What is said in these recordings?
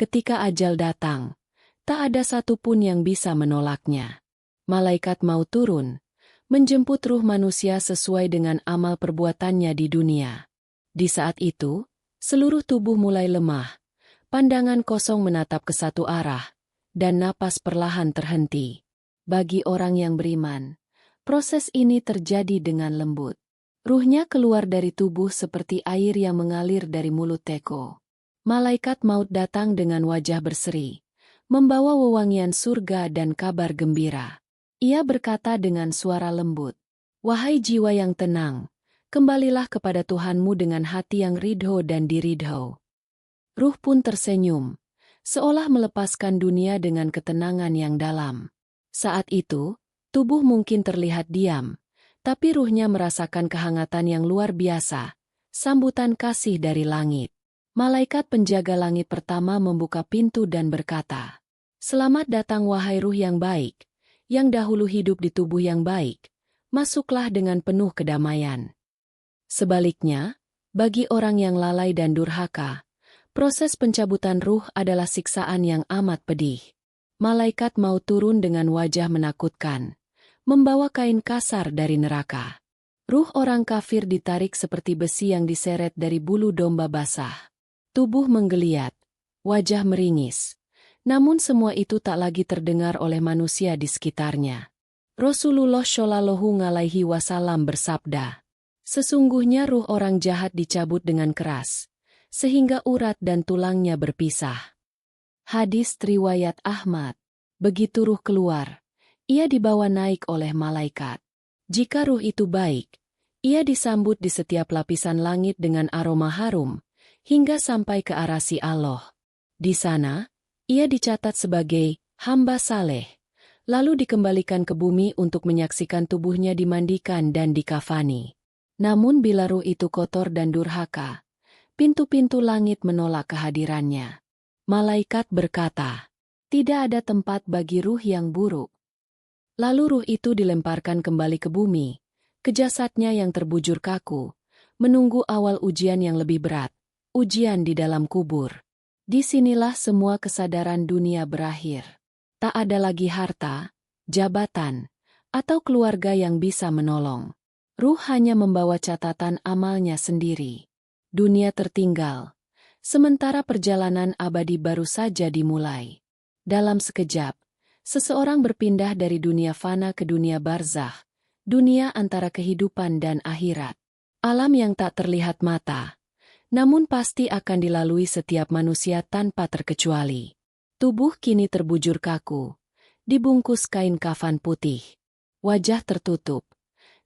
Ketika ajal datang, tak ada satupun yang bisa menolaknya. Malaikat maut turun, menjemput ruh manusia sesuai dengan amal perbuatannya di dunia. Di saat itu, seluruh tubuh mulai lemah, pandangan kosong menatap ke satu arah, dan napas perlahan terhenti. Bagi orang yang beriman, proses ini terjadi dengan lembut. Ruhnya keluar dari tubuh seperti air yang mengalir dari mulut teko. Malaikat maut datang dengan wajah berseri, membawa wewangian surga dan kabar gembira. Ia berkata dengan suara lembut, "Wahai jiwa yang tenang, kembalilah kepada Tuhanmu dengan hati yang ridho dan diridho." Ruh pun tersenyum, seolah melepaskan dunia dengan ketenangan yang dalam. Saat itu, tubuh mungkin terlihat diam, tapi ruhnya merasakan kehangatan yang luar biasa, sambutan kasih dari langit. Malaikat penjaga langit pertama membuka pintu dan berkata, "Selamat datang wahai ruh yang baik, yang dahulu hidup di tubuh yang baik, masuklah dengan penuh kedamaian." Sebaliknya, bagi orang yang lalai dan durhaka, proses pencabutan ruh adalah siksaan yang amat pedih. Malaikat mau turun dengan wajah menakutkan, membawa kain kasar dari neraka. Ruh orang kafir ditarik seperti besi yang diseret dari bulu domba basah. Tubuh menggeliat, wajah meringis. Namun semua itu tak lagi terdengar oleh manusia di sekitarnya. Rasulullah Shallallahu Alaihi Wasallam bersabda, "Sesungguhnya ruh orang jahat dicabut dengan keras, sehingga urat dan tulangnya berpisah." Hadis riwayat Ahmad. Begitu ruh keluar, ia dibawa naik oleh malaikat. Jika ruh itu baik, ia disambut di setiap lapisan langit dengan aroma harum, hingga sampai ke arasi Allah. Di sana, ia dicatat sebagai hamba saleh, lalu dikembalikan ke bumi untuk menyaksikan tubuhnya dimandikan dan dikafani. Namun bila ruh itu kotor dan durhaka, pintu-pintu langit menolak kehadirannya. Malaikat berkata, "Tidak ada tempat bagi ruh yang buruk." Lalu ruh itu dilemparkan kembali ke bumi, ke jasadnya yang terbujur kaku, menunggu awal ujian yang lebih berat. Ujian di dalam kubur. Disinilah semua kesadaran dunia berakhir. Tak ada lagi harta, jabatan, atau keluarga yang bisa menolong. Ruh hanya membawa catatan amalnya sendiri. Dunia tertinggal, sementara perjalanan abadi baru saja dimulai. Dalam sekejap, seseorang berpindah dari dunia fana ke dunia barzakh, dunia antara kehidupan dan akhirat. Alam yang tak terlihat mata, namun pasti akan dilalui setiap manusia tanpa terkecuali. Tubuh kini terbujur kaku, dibungkus kain kafan putih. Wajah tertutup.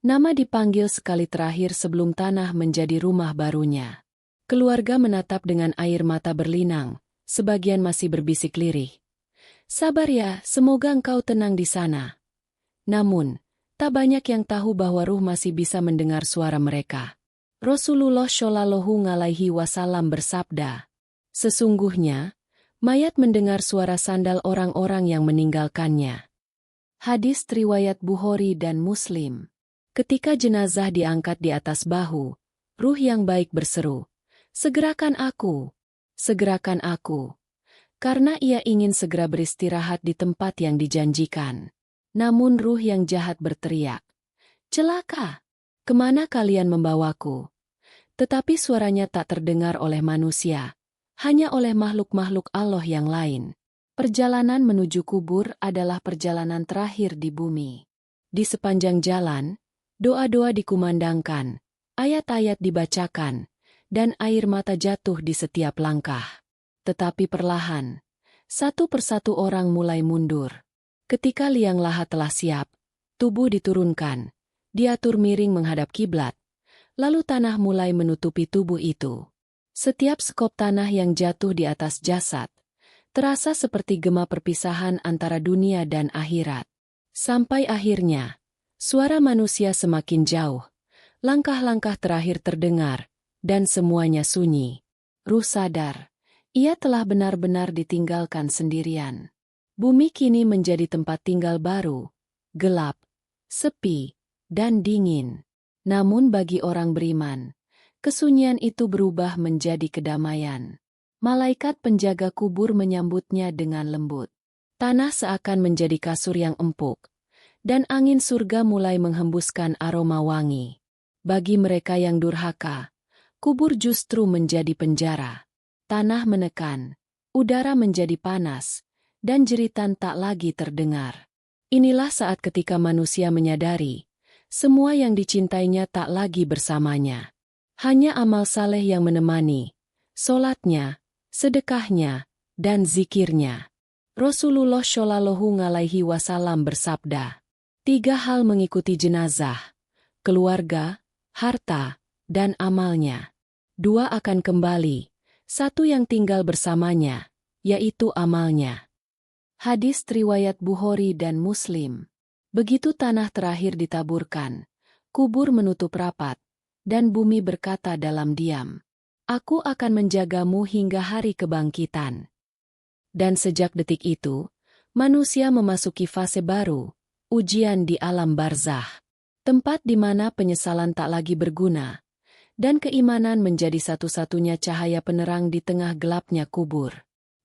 Nama dipanggil sekali terakhir sebelum tanah menjadi rumah barunya. Keluarga menatap dengan air mata berlinang, sebagian masih berbisik lirih. "Sabar ya, semoga engkau tenang di sana." Namun, tak banyak yang tahu bahwa ruh masih bisa mendengar suara mereka. Rasulullah Shallallahu Alaihi Wasallam bersabda, "Sesungguhnya, mayat mendengar suara sandal orang-orang yang meninggalkannya." Hadis riwayat Bukhari dan Muslim. Ketika jenazah diangkat di atas bahu, ruh yang baik berseru, "Segerakan aku! Segerakan aku!" Karena ia ingin segera beristirahat di tempat yang dijanjikan. Namun ruh yang jahat berteriak, "Celaka! Kemana kalian membawaku?" Tetapi suaranya tak terdengar oleh manusia, hanya oleh makhluk-makhluk Allah yang lain. Perjalanan menuju kubur adalah perjalanan terakhir di bumi. Di sepanjang jalan, doa-doa dikumandangkan, ayat-ayat dibacakan, dan air mata jatuh di setiap langkah. Tetapi perlahan, satu persatu orang mulai mundur. Ketika liang lahat telah siap, tubuh diturunkan, diatur miring menghadap kiblat. Lalu tanah mulai menutupi tubuh itu. Setiap sekop tanah yang jatuh di atas jasad, terasa seperti gema perpisahan antara dunia dan akhirat. Sampai akhirnya, suara manusia semakin jauh, langkah-langkah terakhir terdengar, dan semuanya sunyi. Ruh sadar, ia telah benar-benar ditinggalkan sendirian. Bumi kini menjadi tempat tinggal baru, gelap, sepi, dan dingin. Namun bagi orang beriman, kesunyian itu berubah menjadi kedamaian. Malaikat penjaga kubur menyambutnya dengan lembut. Tanah seakan menjadi kasur yang empuk, dan angin surga mulai menghembuskan aroma wangi. Bagi mereka yang durhaka, kubur justru menjadi penjara. Tanah menekan, udara menjadi panas, dan jeritan tak lagi terdengar. Inilah saat ketika manusia menyadari, semua yang dicintainya tak lagi bersamanya. Hanya amal saleh yang menemani, solatnya, sedekahnya, dan zikirnya. Rasulullah Shallallahu Alaihi Wasallam bersabda, 3 hal mengikuti jenazah, keluarga, harta, dan amalnya. 2 akan kembali, 1 yang tinggal bersamanya, yaitu amalnya. Hadis riwayat Bukhari dan Muslim. Begitu tanah terakhir ditaburkan, kubur menutup rapat, dan bumi berkata dalam diam, "Aku akan menjagamu hingga hari kebangkitan." Dan sejak detik itu, manusia memasuki fase baru, ujian di alam barzah. Tempat di mana penyesalan tak lagi berguna, dan keimanan menjadi satu-satunya cahaya penerang di tengah gelapnya kubur.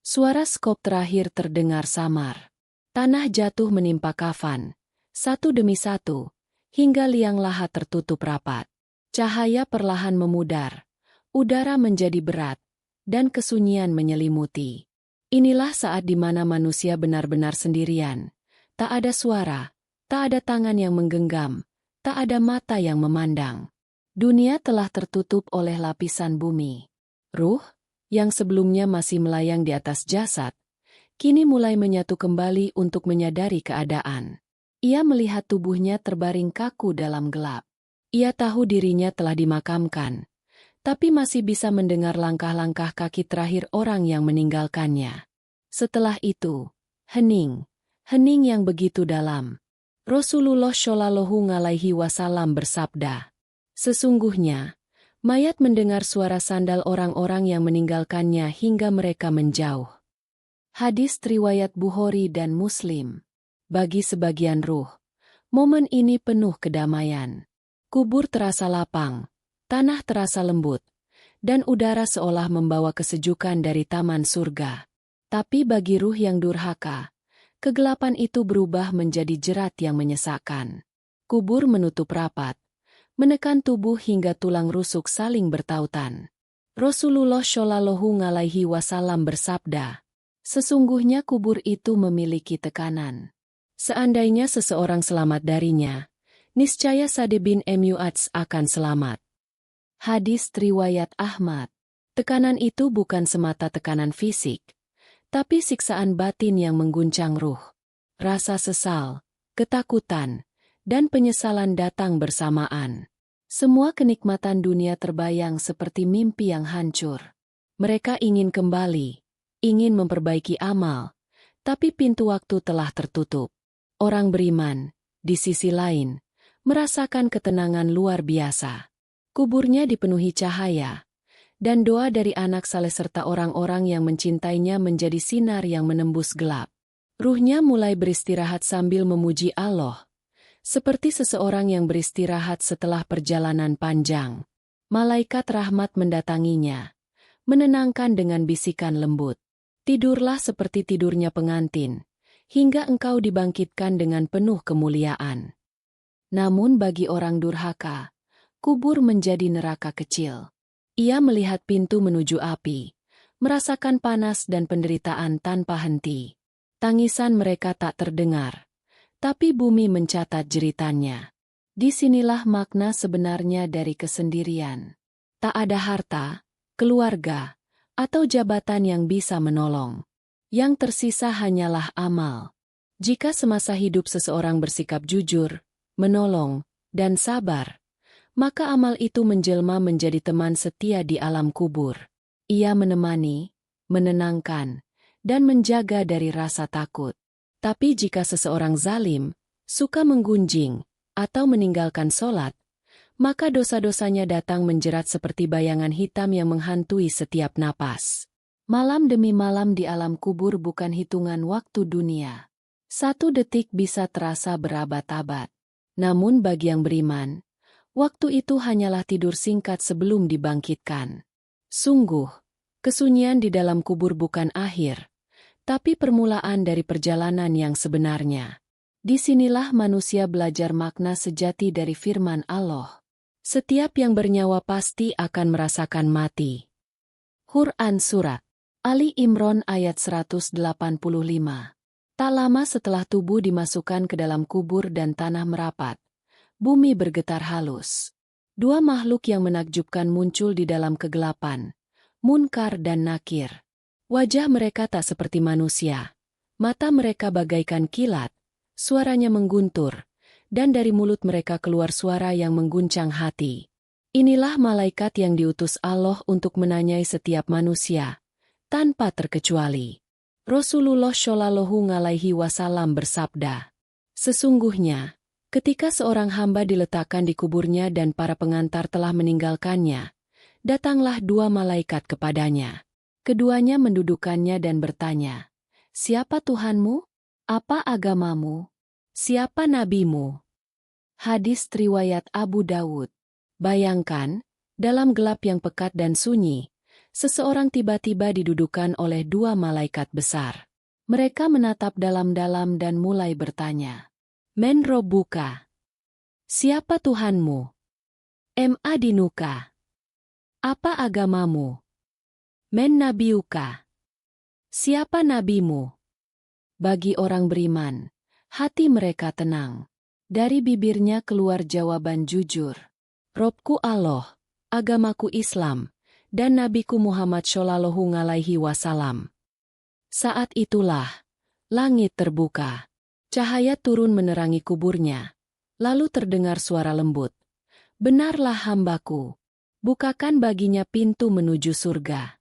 Suara skop terakhir terdengar samar. Tanah jatuh menimpa kafan, satu demi satu, hingga liang lahat tertutup rapat. Cahaya perlahan memudar, udara menjadi berat, dan kesunyian menyelimuti. Inilah saat di mana manusia benar-benar sendirian. Tak ada suara, tak ada tangan yang menggenggam, tak ada mata yang memandang. Dunia telah tertutup oleh lapisan bumi. Ruh, yang sebelumnya masih melayang di atas jasad, kini mulai menyatu kembali untuk menyadari keadaan. Ia melihat tubuhnya terbaring kaku dalam gelap. Ia tahu dirinya telah dimakamkan, tapi masih bisa mendengar langkah-langkah kaki terakhir orang yang meninggalkannya. Setelah itu, hening yang begitu dalam. Rasulullah Shallallahu Alaihi Wasallam bersabda, "Sesungguhnya, mayat mendengar suara sandal orang-orang yang meninggalkannya hingga mereka menjauh." Hadis riwayat Bukhari dan Muslim. Bagi sebagian ruh, momen ini penuh kedamaian. Kubur terasa lapang, tanah terasa lembut, dan udara seolah membawa kesejukan dari taman surga. Tapi bagi ruh yang durhaka, kegelapan itu berubah menjadi jerat yang menyesakkan. Kubur menutup rapat, menekan tubuh hingga tulang rusuk saling bertautan. Rasulullah Shallallahu Alaihi Wasallam bersabda, "Sesungguhnya kubur itu memiliki tekanan. Seandainya seseorang selamat darinya, niscaya Sa'd bin Mu'adz akan selamat." Hadis riwayat Ahmad. Tekanan itu bukan semata tekanan fisik, tapi siksaan batin yang mengguncang ruh. Rasa sesal, ketakutan, dan penyesalan datang bersamaan. Semua kenikmatan dunia terbayang seperti mimpi yang hancur. Mereka ingin kembali, ingin memperbaiki amal, tapi pintu waktu telah tertutup. Orang beriman, di sisi lain, merasakan ketenangan luar biasa. Kuburnya dipenuhi cahaya, dan doa dari anak saleh serta orang-orang yang mencintainya menjadi sinar yang menembus gelap. Ruhnya mulai beristirahat sambil memuji Allah, seperti seseorang yang beristirahat setelah perjalanan panjang. Malaikat rahmat mendatanginya, menenangkan dengan bisikan lembut. "Tidurlah seperti tidurnya pengantin, hingga engkau dibangkitkan dengan penuh kemuliaan." Namun bagi orang durhaka, kubur menjadi neraka kecil. Ia melihat pintu menuju api, merasakan panas dan penderitaan tanpa henti. Tangisan mereka tak terdengar, tapi bumi mencatat jeritannya. Disinilah makna sebenarnya dari kesendirian. Tak ada harta, keluarga, atau jabatan yang bisa menolong. Yang tersisa hanyalah amal. Jika semasa hidup seseorang bersikap jujur, menolong, dan sabar, maka amal itu menjelma menjadi teman setia di alam kubur. Ia menemani, menenangkan, dan menjaga dari rasa takut. Tapi jika seseorang zalim, suka menggunjing, atau meninggalkan sholat, maka dosa-dosanya datang menjerat seperti bayangan hitam yang menghantui setiap napas. Malam demi malam di alam kubur bukan hitungan waktu dunia. 1 detik bisa terasa berabad-abad. Namun bagi yang beriman, waktu itu hanyalah tidur singkat sebelum dibangkitkan. Sungguh, Kesunyian di dalam kubur bukan akhir, tapi permulaan dari perjalanan yang sebenarnya. Disinilah manusia belajar makna sejati dari firman Allah. Setiap yang bernyawa pasti akan merasakan mati. Quran Surat Ali Imran ayat 185. Tak lama setelah tubuh dimasukkan ke dalam kubur dan tanah merapat, bumi bergetar halus. Dua makhluk yang menakjubkan muncul di dalam kegelapan, Munkar dan Nakir. Wajah mereka tak seperti manusia. Mata mereka bagaikan kilat, suaranya mengguntur, dan dari mulut mereka keluar suara yang mengguncang hati. Inilah malaikat yang diutus Allah untuk menanyai setiap manusia, tanpa terkecuali. Rasulullah Shallallahu Alaihi Wasallam bersabda, "Sesungguhnya, ketika seorang hamba diletakkan di kuburnya dan para pengantar telah meninggalkannya, datanglah dua malaikat kepadanya. Keduanya mendudukannya dan bertanya, 'Siapa Tuhanmu? Apa agamamu? Siapa nabimu?'" Hadis riwayat Abu Dawud. Bayangkan, dalam gelap yang pekat dan sunyi, seseorang tiba-tiba didudukan oleh dua malaikat besar. Mereka menatap dalam-dalam dan mulai bertanya, "Men Robbuka? Siapa Tuhanmu? Ma dinuka? Apa agamamu? Men Nabiuka? Siapa nabimu?" Bagi orang beriman, hati mereka tenang. Dari bibirnya keluar jawaban jujur. "Robku Allah, agamaku Islam, dan Nabiku Muhammad Shallallahu Alaihi Wasallam." Saat itulah, langit terbuka. Cahaya turun menerangi kuburnya. Lalu terdengar suara lembut. "Benarlah hambaku. Bukakan baginya pintu menuju surga."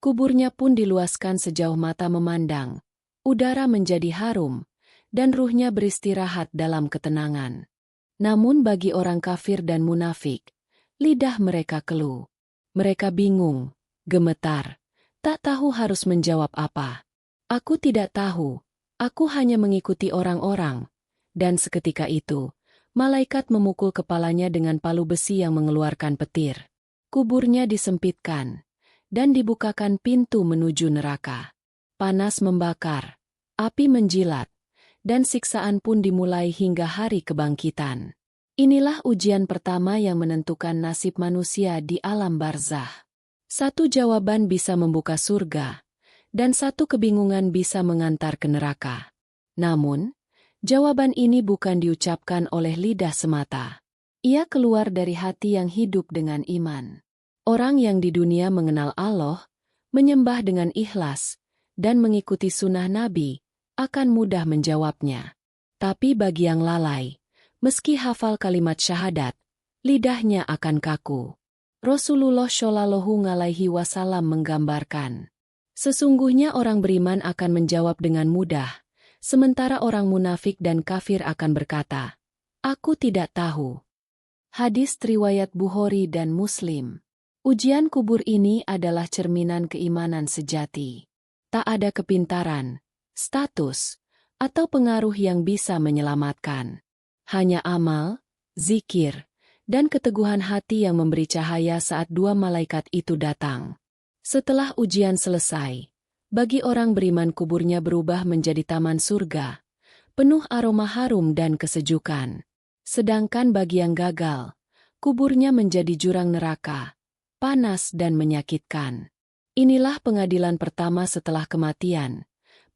Kuburnya pun diluaskan sejauh mata memandang. Udara menjadi harum, dan ruhnya beristirahat dalam ketenangan. Namun bagi orang kafir dan munafik, lidah mereka keluh. Mereka bingung, gemetar, tak tahu harus menjawab apa. "Aku tidak tahu, aku hanya mengikuti orang-orang." Dan seketika itu, malaikat memukul kepalanya dengan palu besi yang mengeluarkan petir. Kuburnya disempitkan, dan dibukakan pintu menuju neraka. Panas membakar, api menjilat, dan siksaan pun dimulai hingga hari kebangkitan. Inilah ujian pertama yang menentukan nasib manusia di alam barzah. Satu jawaban bisa membuka surga, dan satu kebingungan bisa mengantar ke neraka. Namun, jawaban ini bukan diucapkan oleh lidah semata. Ia keluar dari hati yang hidup dengan iman. Orang yang di dunia mengenal Allah, menyembah dengan ikhlas, dan mengikuti sunnah Nabi, akan mudah menjawabnya. Tapi bagi yang lalai, meski hafal kalimat syahadat, lidahnya akan kaku. Rasulullah Shallallahu Alaihi Wasallam menggambarkan, sesungguhnya orang beriman akan menjawab dengan mudah, sementara orang munafik dan kafir akan berkata, "Aku tidak tahu." Hadis riwayat Bukhari dan Muslim. Ujian kubur ini adalah cerminan keimanan sejati. Tak ada kepintaran, status, atau pengaruh yang bisa menyelamatkan. Hanya amal, zikir, dan keteguhan hati yang memberi cahaya saat dua malaikat itu datang. Setelah ujian selesai, bagi orang beriman kuburnya berubah menjadi taman surga, penuh aroma harum dan kesejukan. Sedangkan bagi yang gagal, kuburnya menjadi jurang neraka, panas dan menyakitkan. Inilah pengadilan pertama setelah kematian,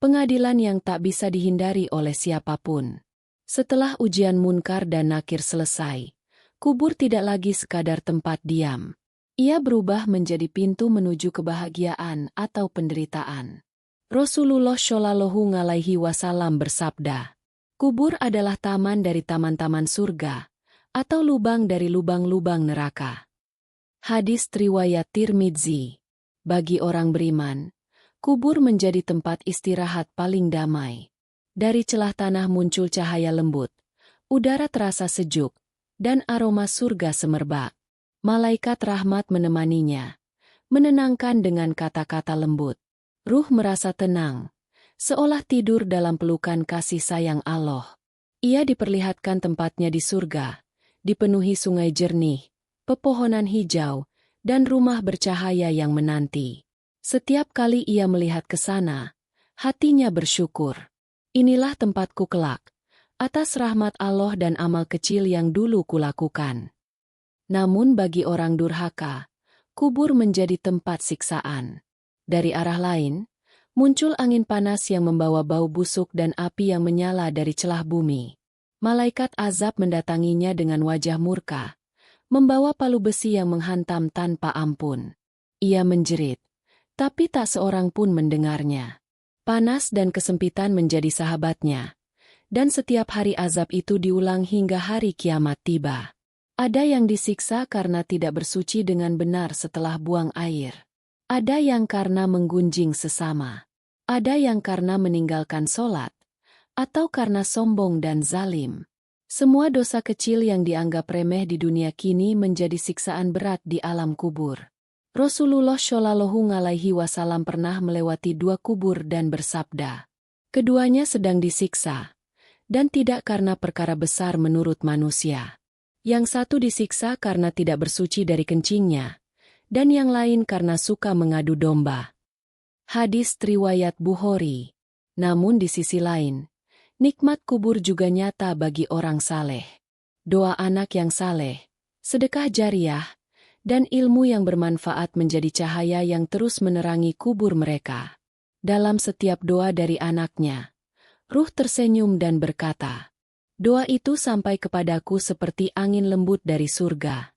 pengadilan yang tak bisa dihindari oleh siapapun. Setelah ujian Munkar dan Nakir selesai, kubur tidak lagi sekadar tempat diam. Ia berubah menjadi pintu menuju kebahagiaan atau penderitaan. Rasulullah Shallallahu Alaihi Wasallam bersabda, "Kubur adalah taman dari taman-taman surga, atau lubang dari lubang-lubang neraka." Hadis riwayat Tirmidzi. Bagi orang beriman, kubur menjadi tempat istirahat paling damai. Dari celah tanah muncul cahaya lembut, udara terasa sejuk, dan aroma surga semerbak. Malaikat rahmat menemaninya, menenangkan dengan kata-kata lembut. Ruh merasa tenang, seolah tidur dalam pelukan kasih sayang Allah. Ia diperlihatkan tempatnya di surga, dipenuhi sungai jernih, pepohonan hijau, dan rumah bercahaya yang menanti. Setiap kali ia melihat ke sana, hatinya bersyukur. Inilah tempatku kelak, atas rahmat Allah dan amal kecil yang dulu kulakukan. Namun bagi orang durhaka, kubur menjadi tempat siksaan. Dari arah lain, muncul angin panas yang membawa bau busuk dan api yang menyala dari celah bumi. Malaikat azab mendatanginya dengan wajah murka, membawa palu besi yang menghantam tanpa ampun. Ia menjerit, tapi tak seorang pun mendengarnya. Panas dan kesempitan menjadi sahabatnya, dan setiap hari azab itu diulang hingga hari kiamat tiba. Ada yang disiksa karena tidak bersuci dengan benar setelah buang air. Ada yang karena menggunjing sesama. Ada yang karena meninggalkan sholat, atau karena sombong dan zalim. Semua dosa kecil yang dianggap remeh di dunia kini menjadi siksaan berat di alam kubur. Rasulullah Shallallahu Alaihi Wasallam pernah melewati 2 kubur dan bersabda, keduanya sedang disiksa, dan tidak karena perkara besar menurut manusia. Yang satu disiksa karena tidak bersuci dari kencingnya, dan yang lain karena suka mengadu domba. Hadis riwayat Bukhari. Namun di sisi lain, nikmat kubur juga nyata bagi orang saleh. Doa anak yang saleh, sedekah jariah, dan ilmu yang bermanfaat menjadi cahaya yang terus menerangi kubur mereka. Dalam setiap doa dari anaknya, ruh tersenyum dan berkata, doa itu sampai kepadaku seperti angin lembut dari surga.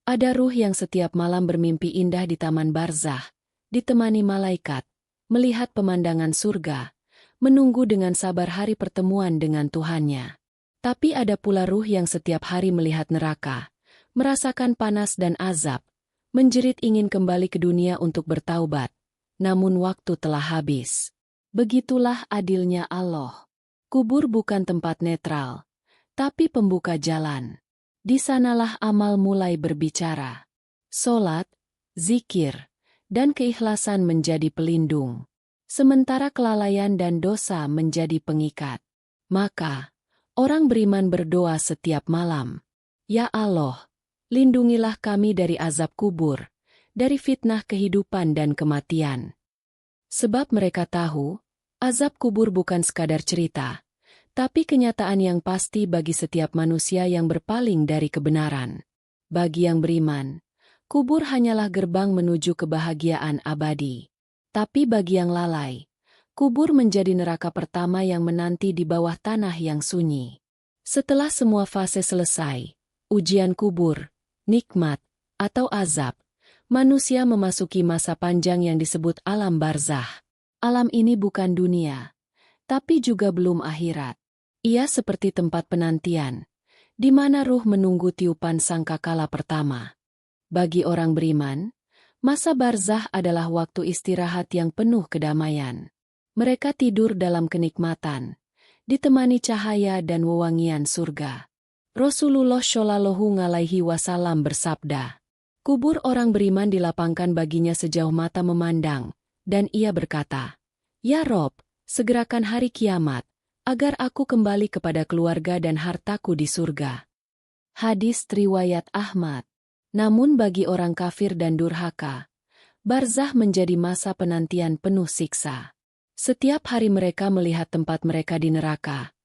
Ada ruh yang setiap malam bermimpi indah di taman barzah, ditemani malaikat, melihat pemandangan surga, menunggu dengan sabar hari pertemuan dengan Tuhannya. Tapi ada pula ruh yang setiap hari melihat neraka, merasakan panas dan azab, menjerit ingin kembali ke dunia untuk bertaubat, namun waktu telah habis. Begitulah adilnya Allah. Kubur bukan tempat netral, tapi pembuka jalan. Di sanalah amal mulai berbicara. Solat, zikir, dan keikhlasan menjadi pelindung. Sementara kelalaian dan dosa menjadi pengikat. Maka, orang beriman berdoa setiap malam. Ya Allah, lindungilah kami dari azab kubur, dari fitnah kehidupan dan kematian. Sebab mereka tahu, azab kubur bukan sekadar cerita, tapi kenyataan yang pasti bagi setiap manusia yang berpaling dari kebenaran. Bagi yang beriman, kubur hanyalah gerbang menuju kebahagiaan abadi. Tapi bagi yang lalai, kubur menjadi neraka pertama yang menanti di bawah tanah yang sunyi. Setelah semua fase selesai, ujian kubur, nikmat, atau azab, manusia memasuki masa panjang yang disebut alam barzah. Alam ini bukan dunia, tapi juga belum akhirat. Ia seperti tempat penantian, di mana ruh menunggu tiupan sangkakala pertama. Bagi orang beriman, masa barzah adalah waktu istirahat yang penuh kedamaian. Mereka tidur dalam kenikmatan, ditemani cahaya dan wewangian surga. Rasulullah Shallallahu Alaihi Wasallam bersabda, kubur orang beriman dilapangkan baginya sejauh mata memandang, dan ia berkata, ya Rob, segerakan hari kiamat, agar aku kembali kepada keluarga dan hartaku di surga. Hadis riwayat Ahmad. Namun bagi orang kafir dan durhaka, barzah menjadi masa penantian penuh siksa. Setiap hari mereka melihat tempat mereka di neraka.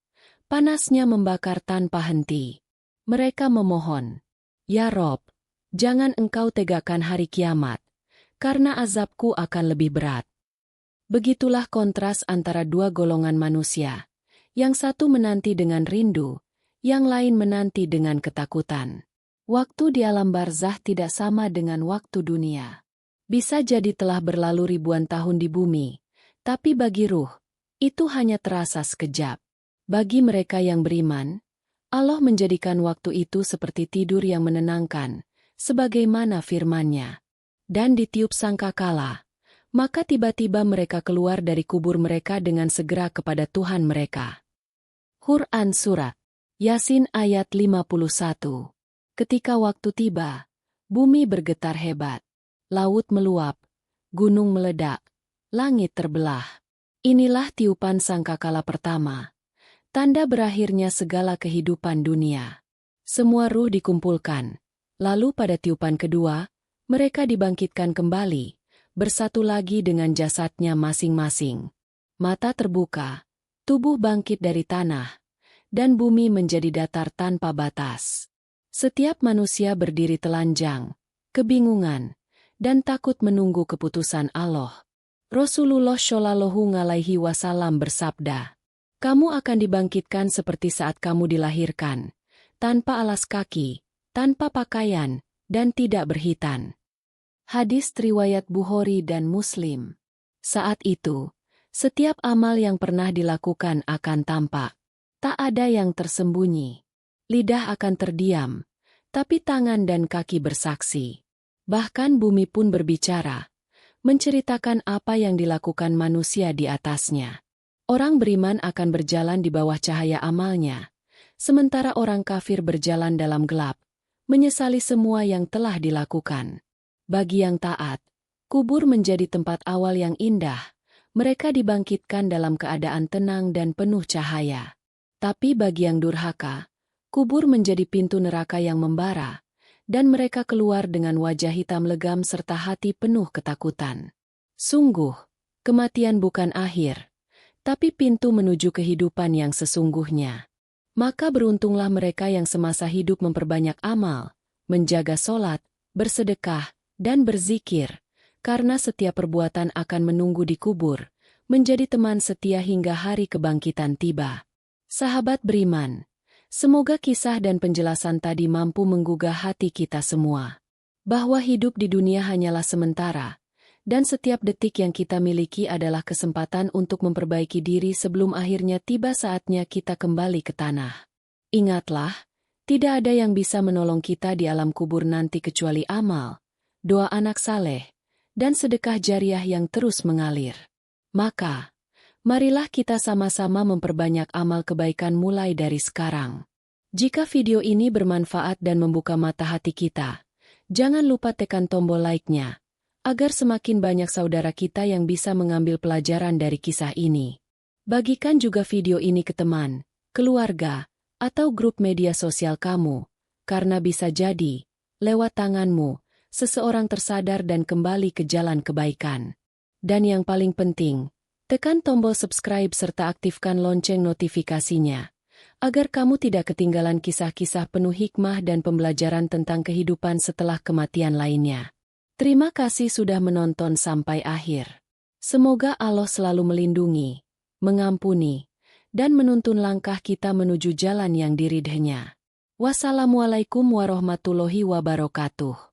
Panasnya membakar tanpa henti. Mereka memohon, ya Rob, jangan engkau tegakkan hari kiamat, karena azabku akan lebih berat. Begitulah kontras antara 2 golongan manusia. Yang satu menanti dengan rindu, yang lain menanti dengan ketakutan. Waktu di alam barzah tidak sama dengan waktu dunia. Bisa jadi telah berlalu ribuan tahun di bumi, tapi bagi ruh, itu hanya terasa sekejap. Bagi mereka yang beriman, Allah menjadikan waktu itu seperti tidur yang menenangkan, sebagaimana firman-Nya. Dan ditiup sangkakala, maka tiba-tiba mereka keluar dari kubur mereka dengan segera kepada Tuhan mereka. Quran Surat Yasin ayat 51. Ketika waktu tiba, bumi bergetar hebat, laut meluap, gunung meledak, langit terbelah. Inilah tiupan sangkakala pertama, tanda berakhirnya segala kehidupan dunia. Semua ruh dikumpulkan, lalu pada tiupan kedua, mereka dibangkitkan kembali, bersatu lagi dengan jasadnya masing-masing. Mata terbuka, tubuh bangkit dari tanah, dan bumi menjadi datar tanpa batas. Setiap manusia berdiri telanjang, kebingungan, dan takut menunggu keputusan Allah. Rasulullah Shallallahu Alaihi Wasallam bersabda, "Kamu akan dibangkitkan seperti saat kamu dilahirkan, tanpa alas kaki, tanpa pakaian, dan tidak berhitan." Hadis riwayat Bukhari dan Muslim. Saat itu, setiap amal yang pernah dilakukan akan tampak. Tak ada yang tersembunyi. Lidah akan terdiam, tapi tangan dan kaki bersaksi. Bahkan bumi pun berbicara, menceritakan apa yang dilakukan manusia di atasnya. Orang beriman akan berjalan di bawah cahaya amalnya, sementara orang kafir berjalan dalam gelap, menyesali semua yang telah dilakukan. Bagi yang taat, kubur menjadi tempat awal yang indah. Mereka dibangkitkan dalam keadaan tenang dan penuh cahaya. Tapi bagi yang durhaka, kubur menjadi pintu neraka yang membara, dan mereka keluar dengan wajah hitam legam serta hati penuh ketakutan. Sungguh, kematian bukan akhir, tapi pintu menuju kehidupan yang sesungguhnya. Maka beruntunglah mereka yang semasa hidup memperbanyak amal, menjaga sholat, bersedekah, dan berzikir, karena setiap perbuatan akan menunggu di kubur, menjadi teman setia hingga hari kebangkitan tiba. Sahabat beriman, semoga kisah dan penjelasan tadi mampu menggugah hati kita semua, bahwa hidup di dunia hanyalah sementara, dan setiap detik yang kita miliki adalah kesempatan untuk memperbaiki diri sebelum akhirnya tiba saatnya kita kembali ke tanah. Ingatlah, tidak ada yang bisa menolong kita di alam kubur nanti kecuali amal, doa anak saleh, dan sedekah jariah yang terus mengalir. Maka, marilah kita sama-sama memperbanyak amal kebaikan mulai dari sekarang. Jika video ini bermanfaat dan membuka mata hati kita, jangan lupa tekan tombol like-nya, agar semakin banyak saudara kita yang bisa mengambil pelajaran dari kisah ini. Bagikan juga video ini ke teman, keluarga, atau grup media sosial kamu, karena bisa jadi, lewat tanganmu, seseorang tersadar dan kembali ke jalan kebaikan. Dan yang paling penting, tekan tombol subscribe serta aktifkan lonceng notifikasinya, agar kamu tidak ketinggalan kisah-kisah penuh hikmah dan pembelajaran tentang kehidupan setelah kematian lainnya. Terima kasih sudah menonton sampai akhir. Semoga Allah selalu melindungi, mengampuni, dan menuntun langkah kita menuju jalan yang diridhnya. Wassalamualaikum warahmatullahi wabarakatuh.